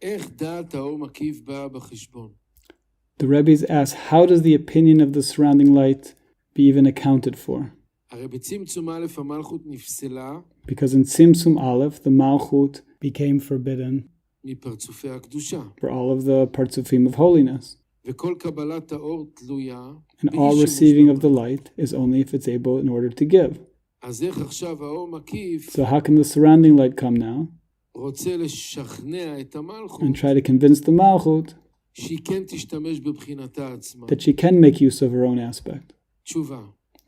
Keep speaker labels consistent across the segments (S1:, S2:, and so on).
S1: איך דעת האור מקיף באה בחשבון?
S2: The Rebbe's asked, how does the opinion of the surrounding light be even accounted for?
S1: הרי בצמצום א' המלכות נפסלה
S2: Because in Tzimtzum Aleph, the Malchut became forbidden
S1: מפרצופי הקדושה,
S2: for all of the partsufim of holiness.
S1: וכל קבלת האור תלויה
S2: And all receiving of the light is only if it's able in order to give.
S1: אז איך עכשיו האור מקיף
S2: So how can the surrounding light come now
S1: רוצה לשכנע את המלכות
S2: and try to convince the Malchut
S1: שהיא כן תשתמש בבחינתה עצמה?
S2: that she can make use of her own aspect?
S1: תשובה,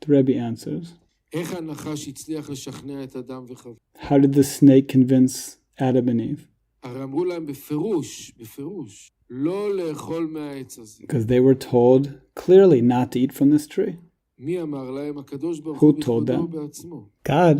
S2: The Rebbe answers,
S1: איך הנחש הצליח לשכנע את אדם וחווה?
S2: how did the snake convince Adam and Eve?
S1: הרי אמרו להם בפירוש, לא לאכול מהעץ הזה.
S2: Because they were told clearly not to eat from this tree.
S1: מי אמר להם? הקדוש ברוך
S2: Who
S1: הוא
S2: told
S1: בכבודו
S2: them?
S1: בעצמו.
S2: God.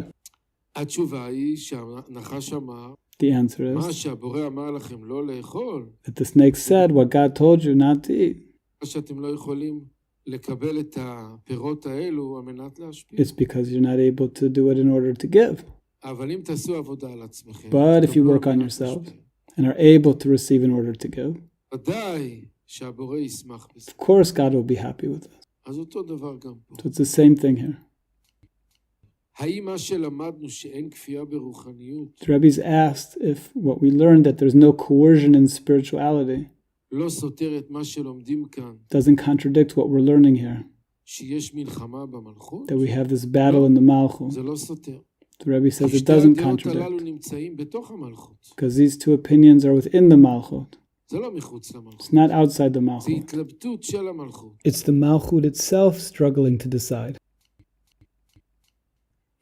S1: התשובה היא שהנחש אמר,
S2: The answer
S1: מה
S2: is
S1: שהבורא אמר לכם לא לאכול,
S2: that the snake said what God told you not to eat.
S1: מה שאתם לא יכולים לקבל את הפירות האלו על מנת להשפיע.
S2: It's because you're not able to do it in order to give.
S1: אבל אם תעשו עבודה על עצמכם,
S2: But if you
S1: תקבלו
S2: work on
S1: על מנת
S2: yourselves
S1: להשפיע.
S2: and are able to receive in order to give,
S1: ודאי שהבורא ישמח בזה.
S2: of course God will be happy with us.
S1: אז אותו דבר גם פה.
S2: So it's the same thing here.
S1: האם מה שלמדנו שאין כפייה ברוחניות
S2: The Rebbe's asked if what we learned that there's no coercion in spirituality
S1: לא סותר את מה שלומדים כאן,
S2: doesn't contradict what we're learning here,
S1: שיש מלחמה במלכות?
S2: that we have this battle in the Malchut.
S1: זה לא סותר.
S2: The Rebbe says it
S1: שתי
S2: doesn't
S1: הדעות הללו
S2: contradict
S1: נמצאים בתוך המלכות.
S2: because these two opinions are within the Malchut.
S1: זה לא מחוץ למלכות.
S2: It's not outside the
S1: זה
S2: Malchut.
S1: התלבטות של המלכות.
S2: It's the Malchut itself struggling to decide.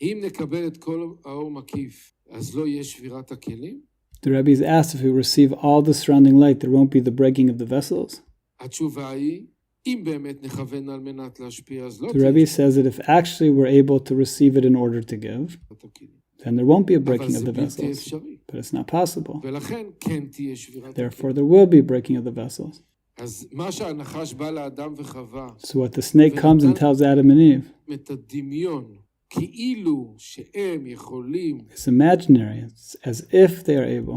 S1: אם נקבל את כל האור מקיף, אז לא יהיה שבירת הכלים?
S2: The Rebbe is asked if we receive all the surrounding light, there won't be the breaking of the vessels.
S1: התשובה היא, אם באמת נכוון על מנת להשפיע, אז לא
S2: The
S1: תהיה
S2: Rebbe says that if actually we're able to receive it in order to give,
S1: שבירת הכלים.
S2: then there won't be a
S1: אבל
S2: breaking of
S1: זה
S2: the
S1: בלתי
S2: vessels.
S1: אפשרי.
S2: But it's not possible.
S1: ולכן כן תהיה שבירת
S2: Therefore,
S1: הכלים.
S2: there will be breaking of the vessels.
S1: אז מה שהנחש בא לאדם וחווה,
S2: So what the snake comes and tells Adam and Eve
S1: את הדמיון, כאילו שהם יכולים
S2: is imaginary. It's as if they are able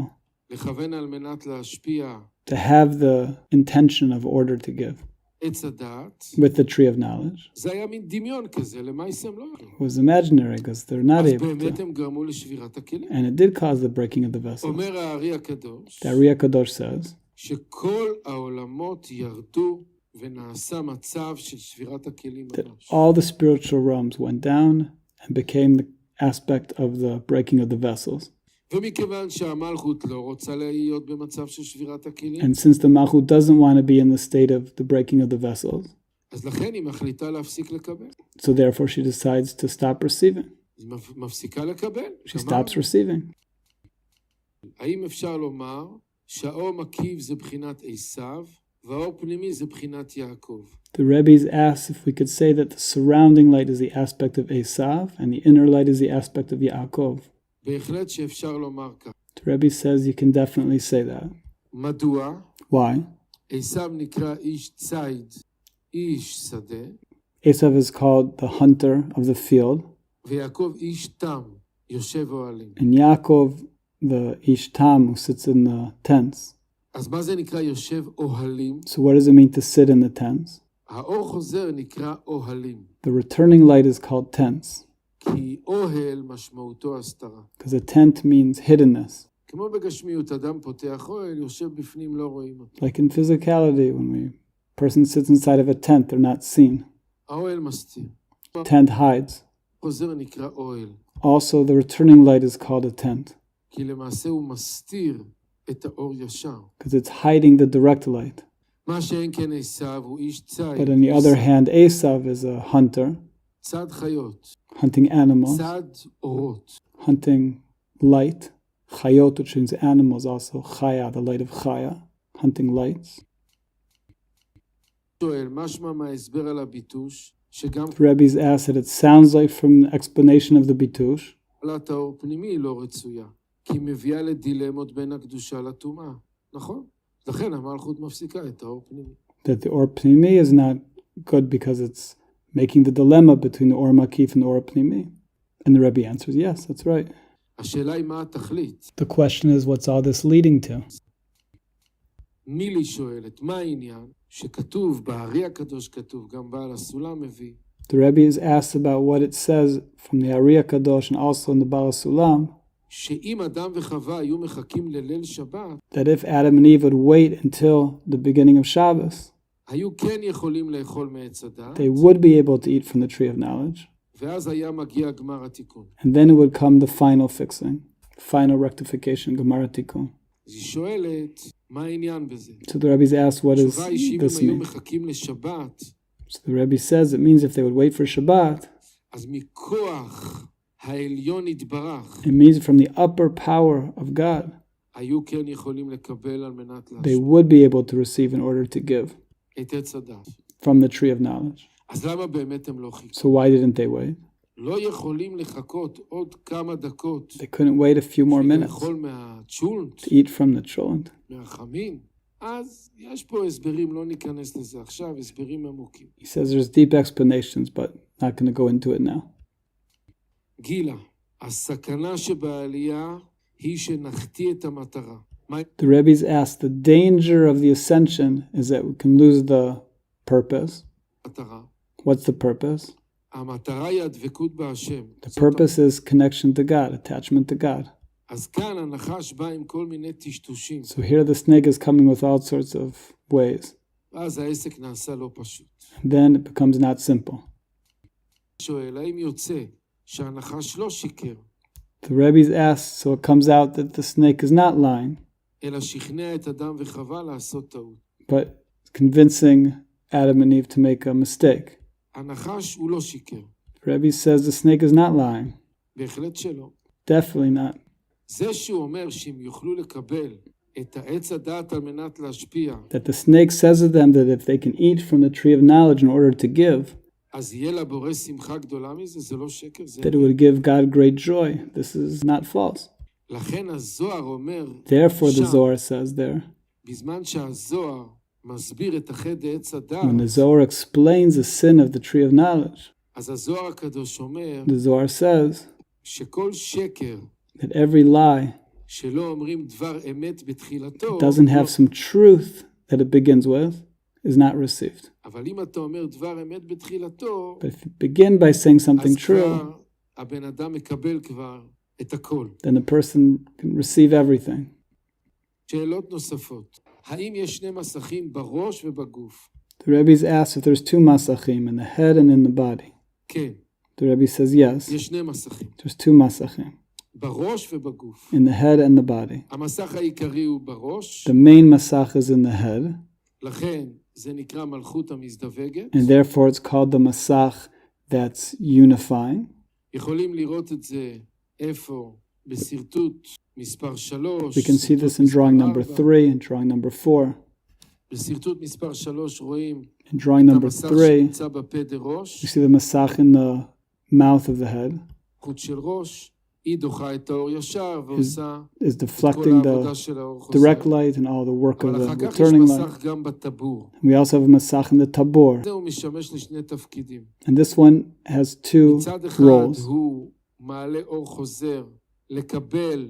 S1: לכוון על מנת להשפיע
S2: to have the intention of order to give
S1: עץ הדעת,
S2: with the tree of knowledge.
S1: זה היה מין דמיון כזה, למעשה הם לא יכולים.
S2: It was imaginary because they're not
S1: אז
S2: able
S1: באמת
S2: to.
S1: הם גרמו לשבירת הכלים.
S2: And it did cause the breaking of the vessels.
S1: אומר הארי הקדוש,
S2: The Ari HaKadosh says
S1: שכל העולמות ירדו ונעשה מצב של שבירת הכלים
S2: that
S1: ממש.
S2: all the spiritual realms went down and became the aspect of the breaking of the vessels.
S1: ומכיוון שהמלכות לא רוצה להיות במצב של שבירת הכלים,
S2: And since the Malchut doesn't want to be in the state of the breaking of the vessels,
S1: אז לכן היא מחליטה להפסיק לקבל.
S2: so therefore she decides to stop receiving.
S1: היא מפסיקה לקבל.
S2: She stops receiving.
S1: האם אפשר לומר שהאור מקיף זה בחינת עשיו, והאור פנימי זה בחינת יעקב?
S2: The Rebbe's asked if we could say that the surrounding light is the aspect of Esav and the inner light is the aspect of Yaakov.
S1: בהחלט שאפשר לומר כך.
S2: The Rebbe says you can definitely say that.
S1: מדוע?
S2: Why?
S1: עשיו נקרא איש ציד, איש שדה,
S2: Esav is called the hunter of the field,
S1: ויעקב איש תם, יושב אוהלים.
S2: and Yaakov the Ishtam who sits in the tents.
S1: אז מה זה נקרא יושב אוהלים?
S2: So what does it mean to sit in the tents?
S1: האור חוזר נקרא אוהלים,
S2: The returning light is called tents
S1: כי אוהל משמעותו הסתרה.
S2: because a tent means hiddenness.
S1: כמו בגשמיות, אדם פותח אוהל, יושב בפנים, לא רואים אותו.
S2: Like in physicality, when a person sits inside of a tent, they're not seen.
S1: האוהל מסתיר.
S2: Tent hides.
S1: חוזר נקרא אוהל,
S2: Also, the returning light is called a tent
S1: כי למעשה הוא מסתיר את האור ישר.
S2: because it's hiding the direct light.
S1: מה שאין כן עשיו הוא איש ציד,
S2: But on the other hand, Esav is a hunter,
S1: צד חיות,
S2: hunting animals,
S1: צד אורות.
S2: hunting light. Chayot, which means animals, also Chaya, the light of Chaya, hunting lights.
S1: שואל, משמע מההסבר על הביטוש, שגם
S2: The Rebbe's asked that it sounds like from the explanation of the Bitush
S1: קבלת האור פנימי היא לא רצויה, כי היא מביאה לדילמות בין הקדושה לטומאה, נכון? לכן המלכות מפסיקה את האור פנימי.
S2: that the Or Pnimi is not good because it's making the dilemma between the Or Makif and the Or Pnimi. And the Rebbe answers, yes, that's right.
S1: השאלה היא מה התכלית?
S2: The question is, what's all this leading to?
S1: מילי שואלת, מה העניין? שכתוב, בארי הקדוש כתוב, גם בעל הסולם מביא,
S2: The Rebbe is asked about what it says from the Ari HaKadosh and also in the Baal HaSulam,
S1: שאם אדם וחווה היו מחכים לליל שבת,
S2: that if Adam and Eve would wait until the beginning of Shabbos,
S1: היו כן יכולים לאכול מעץ הדת,
S2: they would be able to eat from the tree of knowledge,
S1: ואז היה מגיע גמר התיקון.
S2: and then it would come the final fixing, final rectification, Gemara Tikkun.
S1: אז היא שואלת, מה העניין בזה?
S2: So the Rebbe is asked, what does
S1: התשובה היא שאם
S2: this
S1: הם היו
S2: mean?
S1: מחכים לשבת,
S2: So the Rebbe says it means if they would wait for Shabbat,
S1: אז מכוח העליון יתברך,
S2: it means from the upper power of God,
S1: היו כן יכולים לקבל על מנת
S2: they
S1: להשפיע
S2: would be able to receive in order to give
S1: את עץ הדת.
S2: from the tree of knowledge.
S1: אז למה באמת הם לא חיכו?
S2: So why didn't they wait?
S1: לא יכולים לחכות עוד כמה דקות
S2: They couldn't wait a few more minutes
S1: לאכול מהצ'ולנט,
S2: to eat from the cholent.
S1: מהחמין? אז יש פה הסברים, לא ניכנס לזה עכשיו, הסברים עמוקים.
S2: He says there's deep explanations, but not going to go into it now.
S1: גילה, הסכנה שבעלייה היא שנחטיא את המטרה. מה
S2: The Rebbe's asked, the danger of the ascension is that we can lose the purpose.
S1: המטרה?
S2: What's the purpose?
S1: המטרה היא הדבקות בהשם.
S2: The purpose is connection to God, attachment to God.
S1: אז כאן הנחש בא עם כל מיני טשטושים.
S2: So here the snake is coming with all sorts of ways.
S1: ואז העסק נעשה לא פשוט.
S2: Then it becomes not simple.
S1: שואל, האם יוצא שהנחש לא שיקר,
S2: The Rebbe's asked, so it comes out that the snake is not lying,
S1: אלא שכנע את אדם וחווה לעשות טעות.
S2: but convincing Adam and Eve to make a mistake.
S1: הנחש הוא לא שיקר.
S2: The Rebbe says the snake is not lying.
S1: בהחלט שלא.
S2: Definitely not.
S1: זה שהוא אומר שהם יוכלו לקבל את העץ הדעת על מנת להשפיע,
S2: That the snake says to them that if they can eat from the tree of knowledge in order to give,
S1: אז יהיה לבורא שמחה גדולה מזה, זה לא שקר, זה...
S2: that it would give God great joy. This is not false.
S1: לכן הזוהר אומר,
S2: Therefore, the
S1: שם,
S2: Zohar says there,
S1: בזמן שהזוהר מסביר את החטא עץ הדעת,
S2: when the Zohar explains the sin of the tree of knowledge,
S1: אז הזוהר הקדוש אומר
S2: the Zohar says
S1: שכל שקר
S2: that every lie
S1: שלא אומרים דבר אמת בתחילתו,
S2: doesn't have some truth that it begins with is not received.
S1: אבל אם אתה אומר דבר אמת בתחילתו,
S2: But if you begin by saying something
S1: אז
S2: true,
S1: כבר הבן אדם מקבל כבר את הכל.
S2: then the person can receive everything.
S1: שאלות נוספות. האם יש שני מסכים בראש ובגוף?
S2: The Rebbe's asked if there's two masachim, in the head and in the body.
S1: כן,
S2: The Rebbe says yes,
S1: יש שני מסכים.
S2: there's two masachim,
S1: בראש ובגוף.
S2: in the head and the body.
S1: המסך העיקרי הוא בראש,
S2: The main masach is in the head,
S1: לכן זה נקרא מלכות המזדווגת.
S2: and therefore it's called the masach that's unifying.
S1: יכולים לראות את זה איפה? בסרטוט מספר 3.
S2: We can see this in drawing number 3 and drawing number 4.
S1: בסרטוט מספר 3 רואים
S2: In drawing
S1: את
S2: number
S1: המסך
S2: 3,
S1: שנמצא בפה
S2: you
S1: דראש,
S2: see the masach in the mouth of the head
S1: חוט של ראש, היא דוחה את האור ישר ועושה
S2: is
S1: כל
S2: deflecting
S1: העבודה
S2: the
S1: של האור
S2: direct
S1: חוזר.
S2: light and all the work of
S1: אבל
S2: the
S1: אחר כך יש
S2: returning light.
S1: מסך גם בטבור.
S2: We also have a masach in the tabor,
S1: זה הוא משמש לשני תפקידים.
S2: and this one has two
S1: מצד אחד
S2: roles.
S1: הוא מעלה אור חוזר לקבל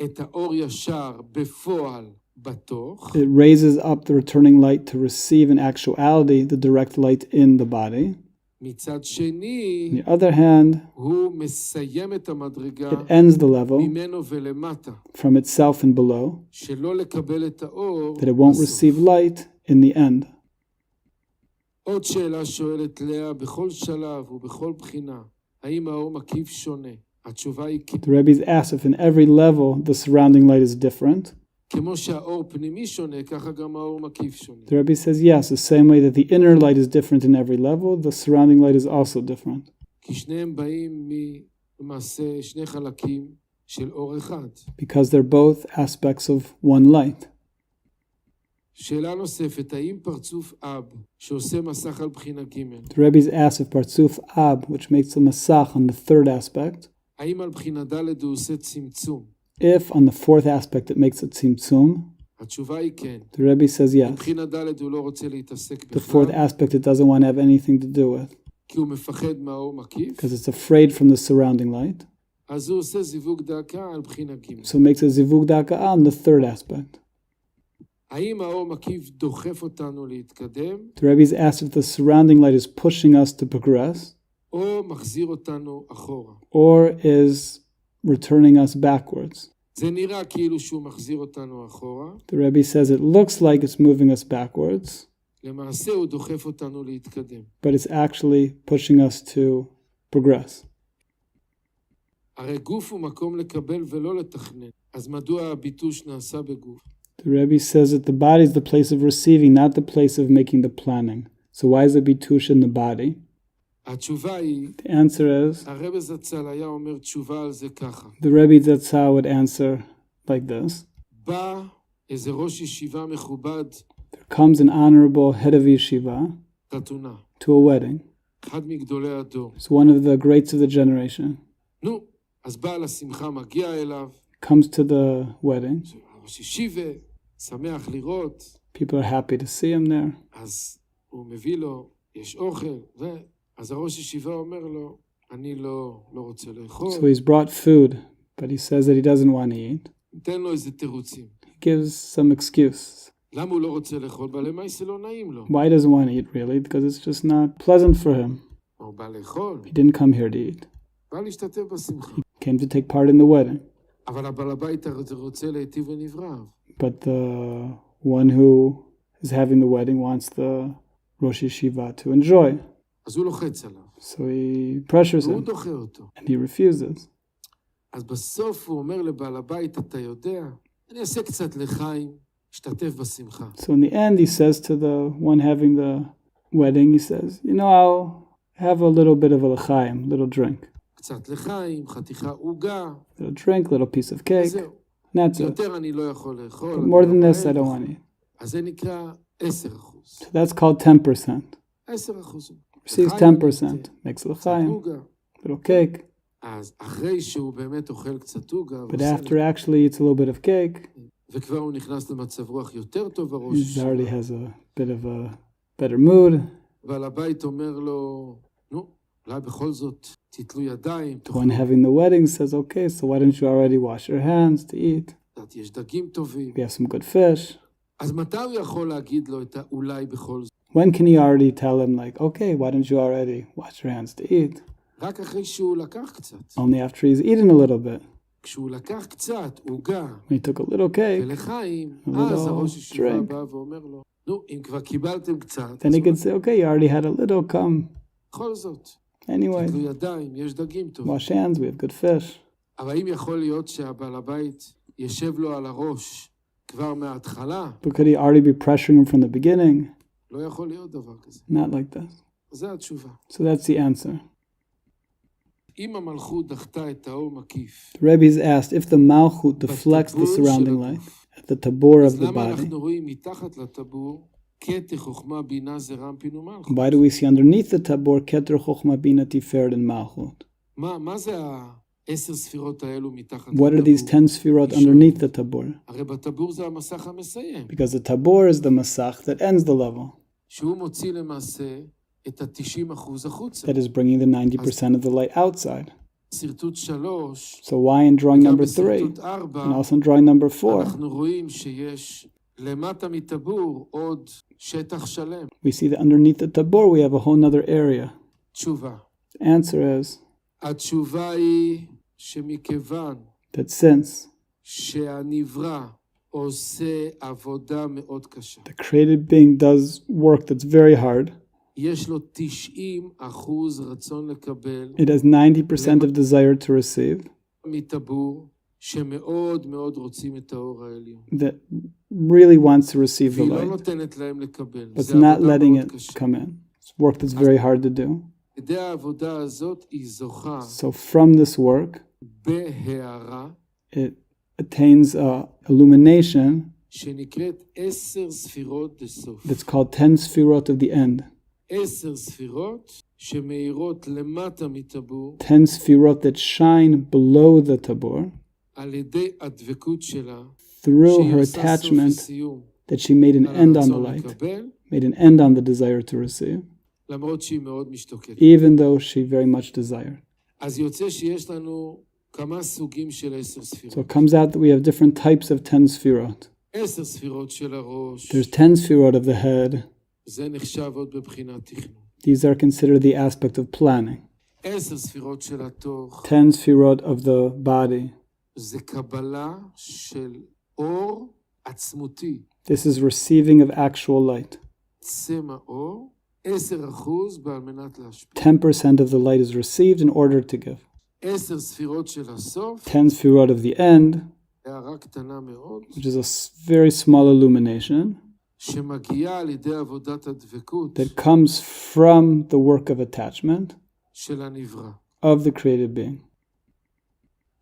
S1: את האור ישר בפועל בתוך,
S2: It raises up the returning light to receive in actuality the direct light in the body.
S1: מצד שני
S2: On the other hand,
S1: הוא מסיים את המדרגה
S2: it ends the level
S1: ממנו ולמטה,
S2: from itself and below,
S1: שלא לקבל את האור
S2: that it won't
S1: בסוף.
S2: receive light in the end.
S1: עוד שאלה שואלת לאה, בכל שלב ובכל בחינה, האם האור מקיף שונה? התשובה היא כן.
S2: The Rebbe's asked if in every level the surrounding light is different.
S1: כמו שהאור פנימי שונה, ככה גם האור מקיף שונה.
S2: The Rebbe says yes, the same way that the inner light is different in every level, the surrounding light is also different.
S1: כי שניהם באים למעשה שני חלקים של אור אחד.
S2: Because they're both aspects of one light.
S1: שאלה נוספת, האם פרצוף אב שעושה מסך על בחינה ג',
S2: The Rebbe's asked if Partsuf Ab, which makes the Masach on the third aspect,
S1: האם על בחינה ד' הוא עושה צמצום?
S2: if on the fourth aspect it makes it Tzimtzum,
S1: התשובה היא כן.
S2: the Rebbe says yes.
S1: מבחינה ד' הוא לא רוצה להתעסק
S2: The fourth
S1: בכלל,
S2: aspect it doesn't want to have anything to do with,
S1: כי הוא מפחד מהאור מקיף,
S2: because it's afraid from the surrounding light.
S1: אז הוא עושה זיווג דקה על בחינה ג'.
S2: So it makes a Zivug Daka on the third aspect.
S1: האם האור מקיף דוחף אותנו להתקדם,
S2: The Rebbe is asked if the surrounding light is pushing us to progress
S1: או מחזיר אותנו אחורה?
S2: or is returning us backwards.
S1: זה נראה כאילו שהוא מחזיר אותנו אחורה,
S2: The Rebbe says it looks like it's moving us backwards,
S1: למעשה הוא דוחף אותנו להתקדם.
S2: but it's actually pushing us to progress.
S1: הרי גוף הוא מקום לקבל ולא לתכנן, אז מדוע הביטוש נעשה בגוף?
S2: The Rebbe says that the body is the place of receiving, not the place of making the planning. So why is it bitush in the body?
S1: התשובה היא,
S2: The answer is,
S1: הרב זצ"ל היה אומר תשובה על זה ככה.
S2: the Rebbe Zatzal would answer like this.
S1: בא איזה ראש ישיבה מכובד,
S2: There comes an honorable head of yeshiva
S1: חתונה,
S2: to a wedding.
S1: אחד מגדולי הדור.
S2: It's one of the greats of the generation.
S1: נו, אז בעל השמחה מגיע אליו,
S2: Comes to the wedding.
S1: ראש ישיבה, שמח לראות,
S2: People are happy to see him there.
S1: אז הוא מביא לו, יש אוכל, אז הראש ישיבה אומר לו, אני לא רוצה לאכול.
S2: So he's brought food, but he says that he doesn't want to eat.
S1: נתן לו איזה תירוצים.
S2: He gives some excuse.
S1: למה הוא לא רוצה לאכול? למעשה לא נעים לו.
S2: Why he doesn't want to eat, really? Because it's just not pleasant for him.
S1: הוא בא לאכול,
S2: He didn't come here to eat.
S1: בא להשתתף בשמחה.
S2: He came to take part in the wedding.
S1: אבל הבעל הבית רוצה להיטיב ונברב.
S2: But the one who is having the wedding wants the Rosh Yeshiva to enjoy.
S1: אז הוא לוחץ עליו.
S2: So he pressures
S1: והוא
S2: him,
S1: דוחה אותו.
S2: and he refuses.
S1: אז בסוף הוא אומר לבעל הבית, אתה יודע, אני אעשה קצת לחיים, אשתתף בשמחה.
S2: So in the end, he says to the one having the wedding, he says, I'll have a little bit of a l'chaim, little drink.
S1: קצת לחיים, חתיכה עוגה.
S2: Little drink, little piece of cake,
S1: זהו.
S2: and that's it.
S1: יותר אני לא יכול לאכול.
S2: But more than this, I don't want to eat.
S1: אז זה נקרא 10%.
S2: So that's called 10%.
S1: 10%.
S2: Receives 10%, makes a l'chaim,
S1: עוגה.
S2: little cake.
S1: אז אחרי שהוא באמת אוכל קצת עוגה,
S2: But after actually eats a little bit of cake,
S1: וכבר הוא נכנס למצב רוח יותר טוב, הראש
S2: he already
S1: ישיבה.
S2: has a bit of a better mood.
S1: בעל הבית אומר לו, נו, אולי בכל זאת תתלו ידיים,
S2: The one having the wedding says, okay, so why don't you already wash your hands to eat?
S1: קצת, יש דגים טובים.
S2: We have some good fish.
S1: אז מתי הוא יכול להגיד לו את האולי בכל זאת?
S2: When can he already tell him, like, okay, why don't you already wash your hands to eat?
S1: רק אחרי שהוא לקח קצת.
S2: Only after he's eaten a little bit.
S1: כשהוא לקח קצת עוגה
S2: When he took a little cake,
S1: ולחיים,
S2: a
S1: אז
S2: little
S1: הראש ישיבה
S2: drink.
S1: בא ואומר לו, נו, אם כבר קיבלתם קצת,
S2: then he could say, okay, you already had a little, come.
S1: בכל זאת,
S2: Anyway,
S1: תתלו ידיים, יש דגים טובים.
S2: wash hands, we have good fish.
S1: אבל אם יכול להיות שהבעל הבית ישב לו על הראש כבר מההתחלה,
S2: But could he already be pressuring him from the beginning?
S1: לא יכול להיות דבר כזה.
S2: Not like that.
S1: זו התשובה.
S2: So that's the answer.
S1: אם המלכות דחתה את האור מקיף,
S2: The Rebbe is asked if the Malchut deflects the
S1: בטבור
S2: surrounding
S1: של
S2: light
S1: הגוף,
S2: at the tabor
S1: אז
S2: of the
S1: למה
S2: body.
S1: אנחנו רואים מתחת לטבור, קטע חוכמה בינה זה רמפין ומלכות?
S2: Why do we see underneath the tabor Keter Chochma Bina Tiferet and Malchut?
S1: מה זה ה10 ספירות האלו מתחת
S2: What are these 10 sfirot underneath the tabor?
S1: הרי בטבור זה המסך המסיים,
S2: Because the tabor is the masach that ends the level,
S1: שהוא מוציא למעשה את ה-90% החוצה.
S2: that is bringing the 90% of the light outside.
S1: שרטוט 3,
S2: So why in drawing
S1: וגם
S2: number 3
S1: בשרטוט 4,
S2: and also in drawing number 4,
S1: אנחנו רואים שיש למטה מטבור עוד שטח שלם.
S2: we see that underneath the tabor we have a whole other area?
S1: תשובה.
S2: The answer is
S1: התשובה היא שמכיוון
S2: that since
S1: שהנברא עושה עבודה מאוד קשה,
S2: the created being does work that's very hard,
S1: יש לו 90% רצון לקבל
S2: it has 90% of desire to receive,
S1: מטבור שמאוד מאוד רוצים את האור העליון.
S2: that really wants to receive the
S1: והיא לא
S2: light,
S1: נותנת להם לקבל.
S2: but
S1: זה
S2: not
S1: עבודה
S2: letting
S1: מאוד
S2: it
S1: קשה.
S2: come in. It's work that's very hard to do.
S1: כדי העבודה הזאת היא זוכה
S2: So from this work,
S1: בהערה
S2: it attains illumination
S1: שנקראת 10 ספירות דסוף.
S2: that's called 10 sfirot of the end.
S1: 10 ספירות שמאירות למטה מטבור
S2: 10 sfirot that shine below the tabor
S1: על ידי הדבקות שלה,
S2: through
S1: שהיא
S2: her
S1: עושה סוף
S2: attachment
S1: וסיום
S2: that she made an
S1: על
S2: end on the
S1: הרצון
S2: light,
S1: לקבל,
S2: made an end on the desire to receive,
S1: למרות שהיא מאוד משתוקקת.
S2: even though she very much desired.
S1: אז יוצא שיש לנו כמה סוגים של 10
S2: So
S1: ספירות.
S2: it comes out that we have different types of 10 sfirot.
S1: 10 ספירות של הראש,
S2: There's 10 sfirot of the head.
S1: זה נחשב עוד בבחינת תכנון.
S2: These are considered the aspect of planning.
S1: 10 ספירות של התוך,
S2: 10 sfirot of the body.
S1: זה קבלה של אור עצמותי.
S2: This is receiving of actual light.
S1: צמא אור, 10% בעל מנת להשפיע.
S2: 10% of the light is received in order to give.
S1: 10 ספירות של הסוף,
S2: 10 sfirot of the end,
S1: הערה קטנה מאוד,
S2: which is a very small illumination
S1: שמגיעה על ידי עבודת הדבקות
S2: that comes from the work of attachment
S1: של הנברא.
S2: of the created being.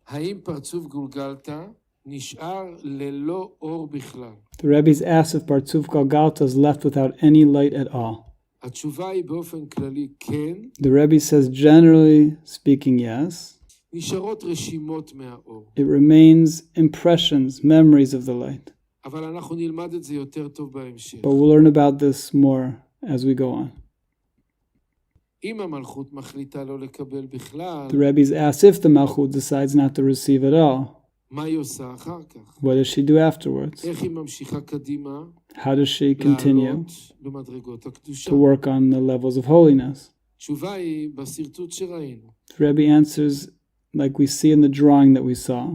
S1: האם פרצוף גולגלתא נשאר ללא אור בכלל?
S2: The Rebbe's asked if Partzuf Galgalta is left without any light at all.
S1: התשובה היא באופן כללי כן,
S2: The Rebbe says, generally speaking, yes.
S1: נשארות רשימות מהאור.
S2: It remains impressions, memories of the light.
S1: אבל אנחנו נלמד את זה יותר טוב בהמשך.
S2: But we'll learn about this more as we go on.
S1: אם המלכות מחליטה לא לקבל בכלל,
S2: The Rebbe's asked if the Malchut decides not to receive at all.
S1: מה היא עושה אחר כך?
S2: What does she do afterwards?
S1: איך היא ממשיכה קדימה
S2: How does she continue
S1: לעלות במדרגות הקדושה?
S2: to work on the levels of holiness?
S1: התשובה היא בשרטוט שראינו.
S2: The Rebbe answers like we see in the drawing that we saw.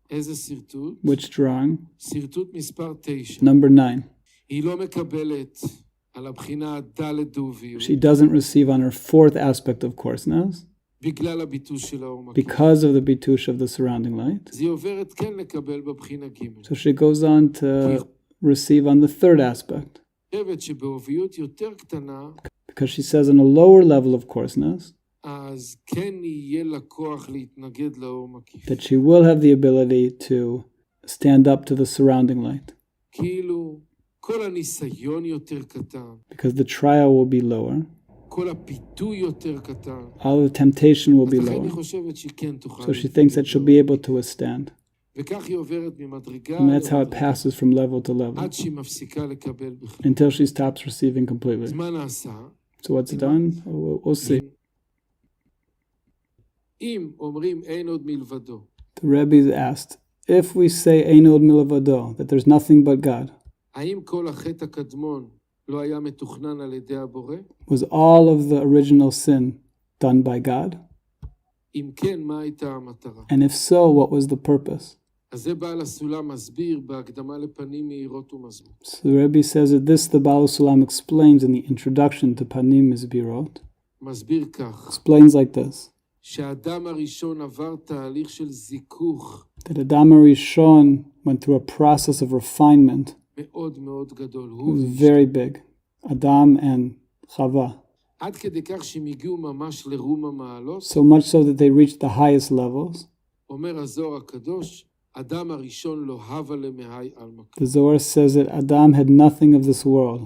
S1: איזה שרטוט?
S2: Which drawing?
S1: שרטוט מספר 9.
S2: Number 9.
S1: היא לא מקבלת על הבחינה הדלת דוביות,
S2: She doesn't receive on her fourth aspect of coarseness
S1: בגלל הביטוש של האור מקיף.
S2: because of the bitush of the surrounding light.
S1: אז היא עוברת כן לקבל בבחינה ג'.
S2: So she goes on to receive on the third aspect.
S1: חושבת שבעוביות יותר קטנה,
S2: Because she says on a lower level of coarseness
S1: אז כן יהיה לה כוח להתנגד לאור מקיף.
S2: that she will have the ability to stand up to the surrounding light.
S1: כאילו כל הניסיון יותר קטן,
S2: Because the trial will be lower.
S1: כל הפיתוי יותר קטן.
S2: All the temptation will
S1: אז
S2: be
S1: לכן היא
S2: lower.
S1: חושבת שהיא כן תוכל.
S2: So she thinks that she'll be able to withstand.
S1: וכך היא עוברת ממדרגה
S2: And that's how it
S1: למדרגה,
S2: passes from level to level
S1: עד שהיא מפסיקה לקבל בכלל.
S2: until she stops receiving completely.
S1: אז מה נעשה?
S2: So what's done? We'll see.
S1: אם אומרים אין עוד מלבדו,
S2: The Rebbe asked, if we say Ein od milvado, that there's nothing but God,
S1: האם כל החטא הקדמון לא היה מתוכנן על ידי הבורא?
S2: was all of the original sin done by God?
S1: אם כן, מה הייתה המטרה?
S2: And if so, what was the purpose?
S1: אז זה בעל הסולם מסביר בהקדמה לפנים מאירות ומזמור.
S2: So the Rebbe says that this the Baal Sulam explains in the introduction to Panim Mizbirot.
S1: מסביר כך,
S2: Explains like this,
S1: שהאדם הראשון עבר תהליך של זיכוך
S2: that Adam HaRishon went through a process of refinement.
S1: מאוד מאוד גדול.
S2: It
S1: הוא
S2: was
S1: ואשתו.
S2: very big. Adam and Chava.
S1: עד כדי כך שהם הגיעו ממש לרום המעלות,
S2: So much so that they reached the highest levels.
S1: אומר הזוהר הקדוש, אדם הראשון לא הווה למהי על מקום.
S2: The Zohar says that Adam had nothing of this world.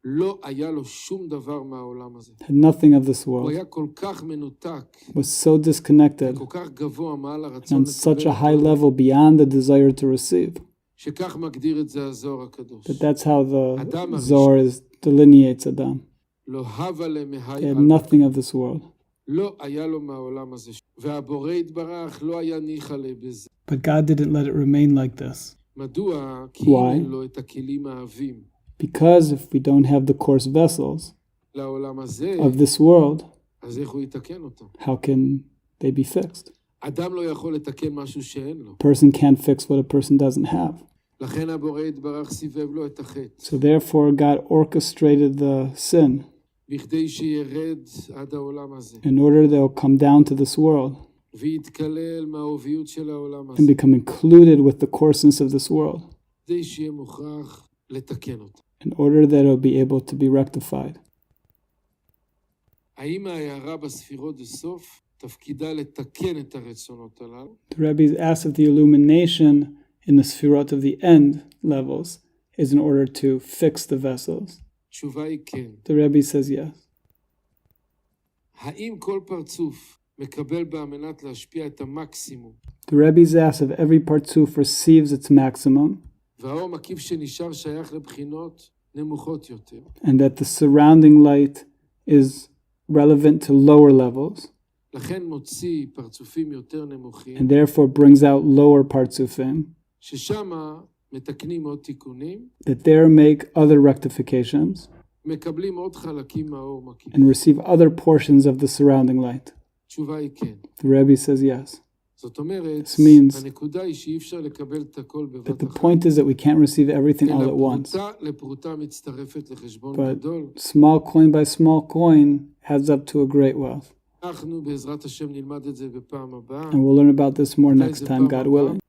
S1: לא היה לו שום דבר מהעולם הזה.
S2: Had nothing of this
S1: הוא
S2: world.
S1: היה כל כך מנותק,
S2: Was so disconnected
S1: כל כך גבוה מעל הרצון
S2: on such a
S1: לקבל,
S2: high level beyond the desire to receive.
S1: שכך מגדיר את זה הזוהר הקדוש.
S2: That that's how the
S1: Adam
S2: Zohar delineates Adam.
S1: לא הווה למהי
S2: He had
S1: על מקום.
S2: nothing of this world.
S1: לא היה לו מהעולם הזה. והבורא יתברך לא היה ניחא לה בזה.
S2: But God didn't let it remain like this.
S1: מדוע? כי
S2: Why?
S1: אין לו את הכלים העבים
S2: Because if we don't have the coarse vessels
S1: לעולם הזה,
S2: of this world,
S1: אז איך הוא יתקן אותם?
S2: how can they be fixed?
S1: אדם לא יכול לתקן משהו שאין לו.
S2: A person can't fix what a person doesn't have.
S1: לכן הבורא יתברך סיבב לו את החטא,
S2: So therefore God orchestrated the sin
S1: בכדי שירד עד העולם הזה,
S2: in order they'll come down to this world
S1: ויתקלל מהעוביות של העולם
S2: and
S1: הזה,
S2: become included with the coarseness of this world
S1: כדי שיהיה מוכרח לתקן אותם.
S2: in order that it'll be able to be rectified.
S1: האם ההערה בספירות הסוף תפקידה לתקן את הרצונות הללו?
S2: The Rebbe asked if the illumination in the Sfirot of the end levels is in order to fix the vessels.
S1: התשובה היא כן.
S2: The Rebbe says yes.
S1: האם כל פרצוף מקבל בה מנת להשפיע את המקסימום,
S2: The Rebbe's asked if every partzuf receives its maximum
S1: והאור מקיף שנשאר שייך לבחינות נמוכות יותר,
S2: and that the surrounding light is relevant to lower levels
S1: לכן מוציא פרצופים יותר נמוכים,
S2: and therefore brings out lower partzufim,
S1: ששם מתקנים עוד תיקונים,
S2: that there make other rectifications,
S1: מקבלים עוד חלקים מהאור מקיף.
S2: and receive other portions of the surrounding light?
S1: התשובה היא כן.
S2: The Rebbe says yes.
S1: זאת אומרת,
S2: This means
S1: הנקודה היא שאי אפשר לקבל את הכל
S2: That
S1: בבת
S2: the
S1: אחת.
S2: point is that we can't receive everything all at once.
S1: אלא פרוטה לפרוטה מצטרפת לחשבון
S2: But
S1: גדול.
S2: small coin by small coin adds up to a great wealth.
S1: אנחנו בעזרת השם נלמד את זה בפעם הבאה.
S2: And we'll learn about this more next time, God willing.